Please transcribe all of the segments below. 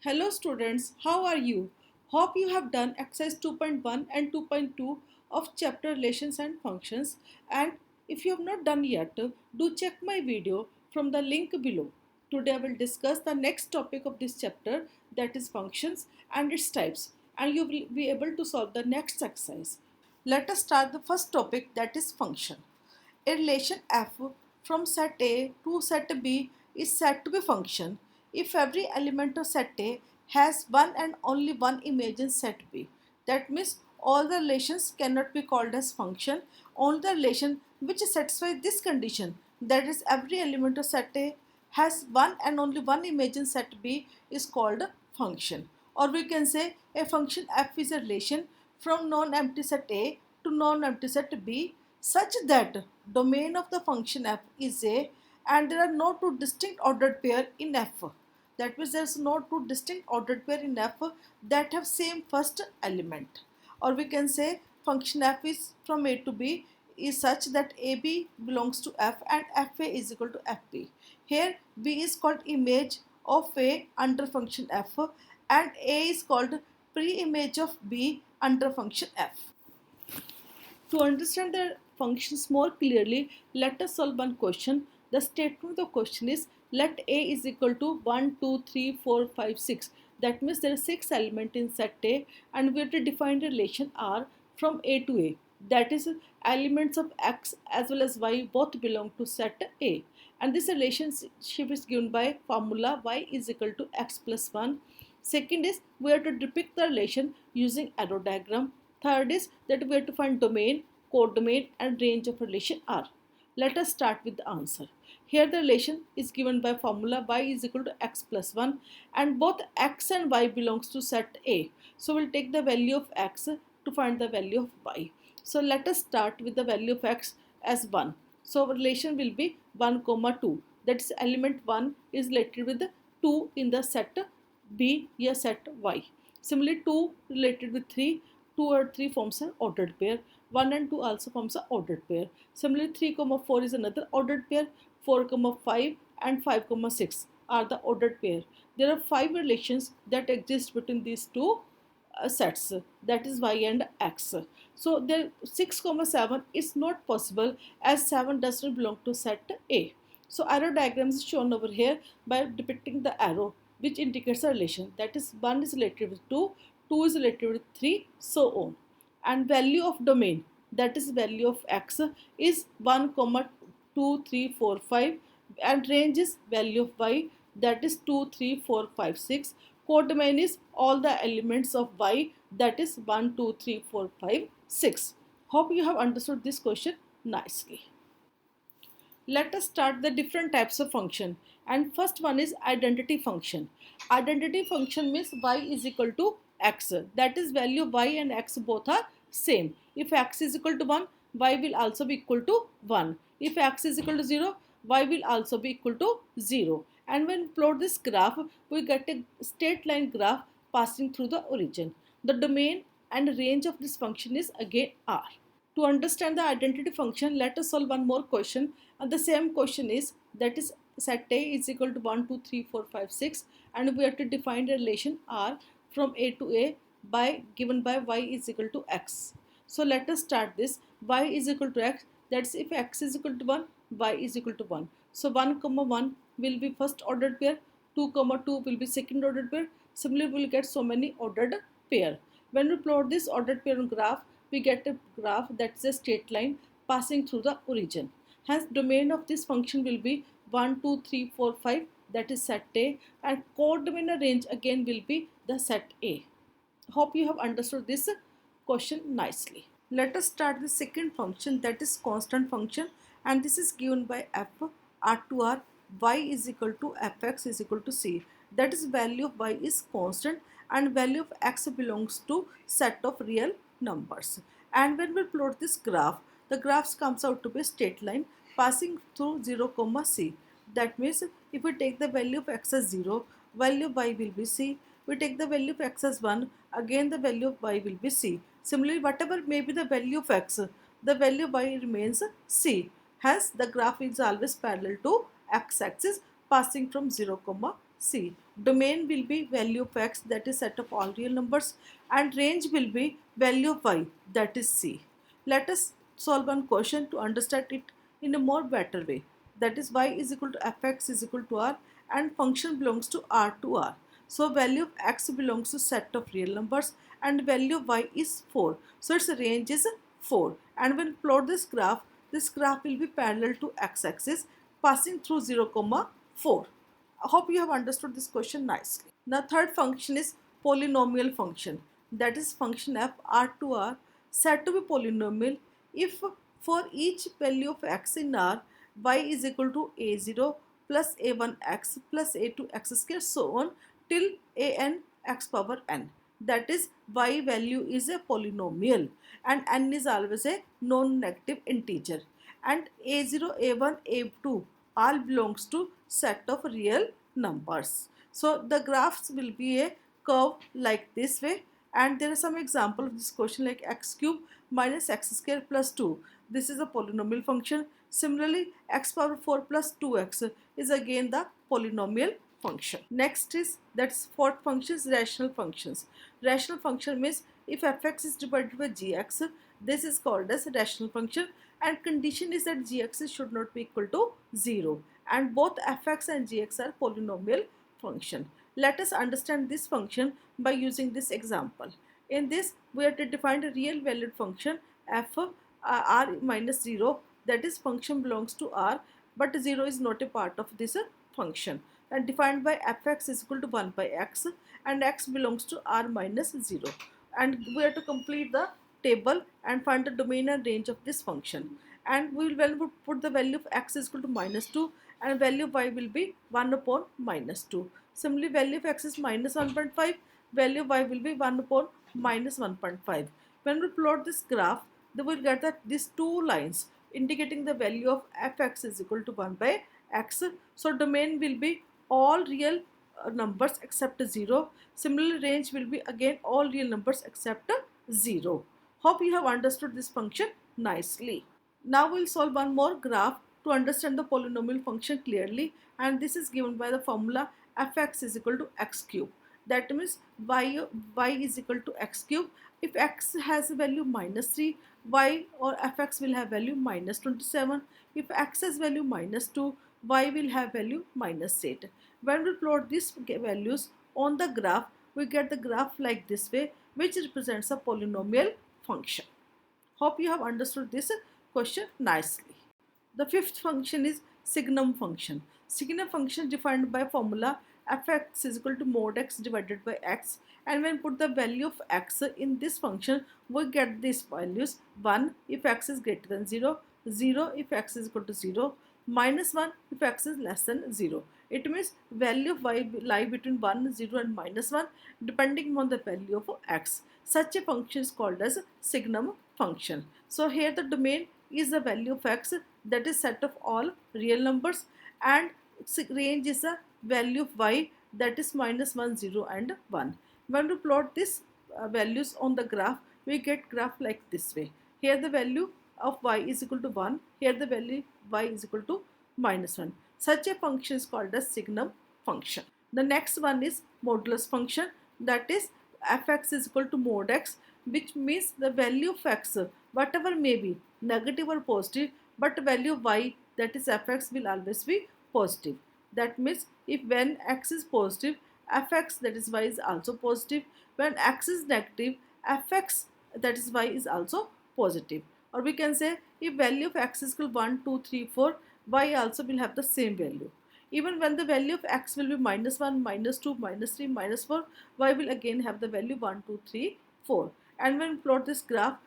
Hello students, how are you? Hope you have done exercise 2.1 and 2.2 of chapter relations and functions, and if you have not done yet, do check my video from the link below. Today I will discuss the next topic of this chapter, that is functions and its types, and you will be able to solve the next exercise. Let us start the first topic, that is function. A relation f from set A to set B is said to be function if every element of set A has one and only one image in set B. That means all the relations cannot be called as function. Only the relation which satisfies this condition, that is every element of set A has one and only one image in set B, is called a function. Or we can say a function f is a relation from non-empty set A to non-empty set B such that domain of the function f is A and there are no two distinct ordered pair in f. That means there is no two distinct ordered pair in f that have same first element. Or we can say function f is from A to B is such that AB belongs to f and fa is equal to fb. Here B is called image of A under function f and A is called pre-image of B under function f. To understand the functions more clearly, let us solve one question. The statement of the question is let A is equal to 1, 2, 3, 4, 5, 6. That means there are 6 elements in set A and we have to define the relation R from A to A. That is elements of X as well as Y both belong to set A. And this relationship is given by formula Y is equal to X plus 1. Second is we have to depict the relation using arrow diagram. Third is that we have to find domain, codomain and range of relation R. Let us start with the answer. Here the relation is given by formula y is equal to x plus 1 and both x and y belongs to set A. So we'll take the value of x to find the value of y. So let us start with the value of x as 1. So relation will be 1, 2. That is element 1 is related with the 2 in the set B या set y. Similarly 2 related with 3. 2 or 3 forms an ordered pair. 1 and 2 also forms an ordered pair. Similarly 3, 4 is another ordered pair. 4, 5 and 5, 6 are the ordered pair. There are 5 relations that exist between these two sets, that is y and x. So there 6, 7 is not possible as 7 does not belong to set A. So arrow diagram is shown over here by depicting the arrow which indicates a relation, that is 1 is related with 2, 2 is related with 3, so on. And value of domain, that is value of x, is 1, 2, 3, 4, 5 and range is value of y, that is 2, 3, 4, 5, 6. Codomain is all the elements of y, that is 1, 2, 3, 4, 5, 6. Hope you have understood this question nicely. Let us start the different types of function, and first one is identity function. Identity function means y is equal to x, that is value y and x both are same. If x is equal to 1, y will also be equal to 1. If x is equal to 0, y will also be equal to 0. And when we plot this graph, we get a straight line graph passing through the origin. The domain and range of this function is again R. To understand the identity function, let us solve one more question. And the same question is, that is set A is equal to 1, 2, 3, 4, 5, 6 and we have to define the relation R from A to A by given by y is equal to x. So let us start this. Y is equal to x, that's if x is equal to 1, y is equal to 1. So 1, 1 will be first ordered pair, 2, 2 will be second ordered pair. Similarly, we will get so many ordered pair. When we plot this ordered pair on graph, we get a graph that is a straight line passing through the origin. Hence, domain of this function will be 1, 2, 3, 4, 5, that is set A, and codomain range again will be the set A. Hope you have understood this question nicely. Let us start the second function, that is constant function, and this is given by f r to r y is equal to fx is equal to c. That is value of y is constant and value of x belongs to set of real numbers. And when we plot this graph, the graph comes out to be a straight line passing through 0, c. That means if we take the value of x as 0, value of y will be c. We take the value of x as 1, again the value of y will be c. Similarly, whatever may be the value of x, the value of y remains c. Hence, the graph is always parallel to x-axis passing from 0, c. domain will be value of x, that is set of all real numbers, and range will be value of y, that is C. Let us solve one question to understand it in a more better way. That is y is equal to fx is equal to r and function belongs to r to r. So value of x belongs to set of real numbers and value of y is 4. So its range is 4. And when plot this graph will be parallel to x-axis passing through 0, 4. I hope you have understood this question nicely. Now third function is polynomial function, that is function f r to r said to be polynomial if for each value of x in r, y is equal to a0 plus a1x plus a2x square so on till an x power n. That is y value is a polynomial and n is always a non-negative integer, and a0, a1, a2 all belongs to set of real numbers. So the graphs will be a curve like this way, and there are some example of this question like x cube minus x square plus 2. This is a polynomial function. Similarly, x power 4 plus 2x is again the polynomial function. Next is, that's fourth function is rational functions. Rational function means if fx is divided by gx, this is called as rational function, and condition is that gx should not be equal to 0, and both fx and gx are polynomial function. Let us understand this function by using this example. In this, we have to define a real valued function f r minus 0, that is function belongs to r but 0 is not a part of this function, and defined by fx is equal to 1 by x and x belongs to r minus 0. And we have to complete the table and find the domain and range of this function. And we will put the value of x is equal to minus 2 and value of y will be 1 upon minus 2. Similarly, value of x is minus 1.5, value of y will be 1 upon minus 1.5. When we plot this graph, then we will get that these two lines indicating the value of fx is equal to 1 by x. So domain will be all real numbers except 0. Similarly, range will be again all real numbers except 0. Hope you have understood this function nicely. Now we'll solve one more graph to understand the polynomial function clearly, and this is given by the formula fx is equal to x cube. That means y is equal to x cube. If x has a value minus 3, y or fx will have value minus 27. If x has value minus 2, y will have value minus 8. When we plot these values on the graph, we get the graph like this way, which represents a polynomial function. Hope you have understood this question nicely. The fifth function is signum function. Signum function defined by formula fx is equal to mod x divided by x, and when put the value of x in this function, we get these values: 1 if x is greater than 0, 0 if x is equal to 0, minus 1 if x is less than 0. It means value of y lie between 1, 0 and minus 1 depending on the value of x. Such a function is called as signum function. So here the domain is the value of x, that is set of all real numbers, and range is the value of y, that is minus 1, 0 and 1. When we plot these values on the graph, we get graph like this way. Here the value of y is equal to 1, here the value y is equal to minus 1. Such a function is called as signum function. The next one is modulus function, that is fx is equal to mod x, which means the value of x, whatever may be, negative or positive, but value of y, that is fx, will always be positive. That means if when x is positive, fx, that is y, is also positive. When x is negative, fx, that is y, is also positive. Or we can say if value of x is equal to 1, 2, 3, 4, y also will have the same value. Even when the value of x will be minus 1, minus 2, minus 3, minus 4, y will again have the value 1, 2, 3, 4. And when we plot this graph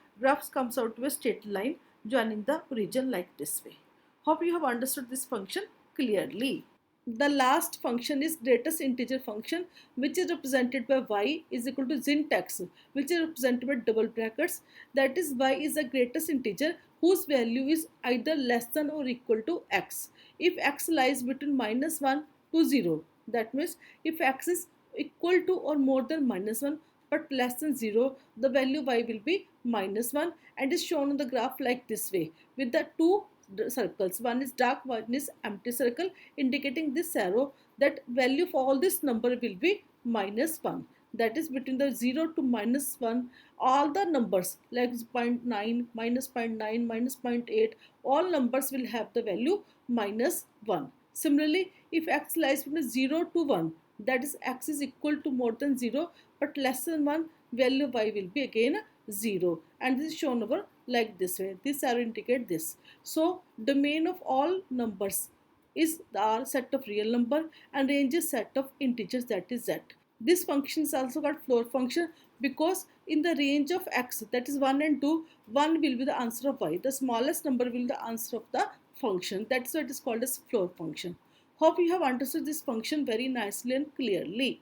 comes out to a straight line joining the origin like this way. Hope you have understood this function clearly. The last function is greatest integer function, which is represented by y is equal to syntax, which is represented by double brackets. That is, y is the greatest integer whose value is either less than or equal to x. If x lies between minus 1 to 0, that means if x is equal to or more than minus 1 but less than 0, the value y will be minus 1 and is shown on the graph like this way with the two circles. One is dark, one is empty circle, indicating this arrow that value of all this number will be minus 1. That is between the 0 to minus 1, all the numbers like 0.9, minus 0.9, minus 0.8, all numbers will have the value minus 1. Similarly, if x lies between 0 to 1, that is x is equal to more than 0 but less than 1, value of y will be again 0, and this is shown over like this way. This arrow indicate this. So domain of all numbers is our set of real number and range is set of integers, that is z. This function is also called floor function because in the range of x, that is 1 and 2, 1 will be the answer of y. The smallest number will be the answer of the function. That's why it is called as floor function. Hope you have understood this function very nicely and clearly.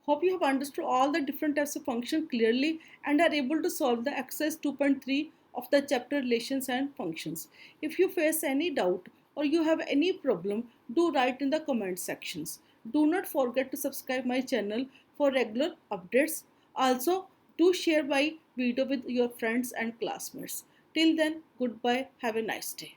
Hope you have understood all the different types of function clearly and are able to solve the exercise 2.3 of the chapter relations and functions. If you face any doubt or you have any problem, do write in the comment sections. Do not forget to subscribe my channel for regular updates. Also, do share my video with your friends and classmates. Till then, goodbye. Have a nice day.